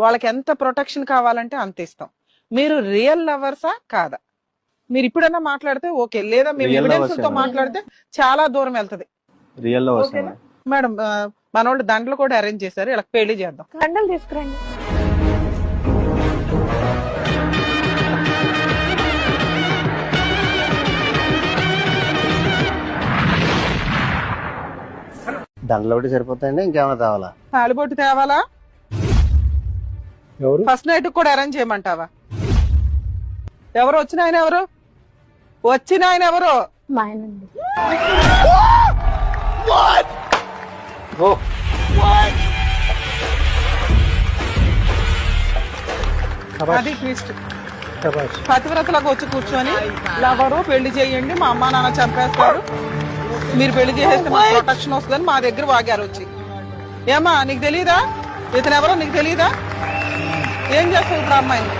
వాళ్ళకి ఎంత ప్రొటెక్షన్ కావాలంటే అంత ఇస్తాం. మీరు రియల్ లవర్సా కాదా? మీరు ఇప్పుడైనా మాట్లాడితే ఓకే, లేదా మేము Real ఎవిడెన్స్ lovers తో ఏనా? మాట్లాడితే చాలా దూరం వెళ్తది. రియల్ లో ఓకేనా మేడం? మనోళ్ళు దండలు కూడా అరేంజ్ చేశారు, ఇలా పెళ్లి చేద్దాం. దండలు తీసుకురండి. దండలు ఒకటి సరిపోతాయండి, ఇంకేమైనా తేవాలా? తాలిబొట్టు తేవాలా? ఎవరు? ఫస్ట్ నైట్ కూడా అరేంజ్ చేయమంటావా? ఎవరు వచ్చిన ఆయన? ఎవరు వచ్చిన ఆయన? ఎవరు? మా ఆయనండి. ఓ అది ట్విస్ట్. శభాష్. పతివ్రతలకు వచ్చి కూర్చొని లవరు పెళ్లి చేయండి, మా అమ్మ నాన్న చంపేస్తారు, మీరు పెళ్లి చేసేస్తే మా ప్రొటెక్షన్ వస్తుందని మా దగ్గర వాగారు వచ్చి. ఏమ్మా నీకు తెలీదా ఇతను ఎవరో? నీకు తెలీదా? ఏం చేస్తావు ఇప్పుడు అమ్మాయిని?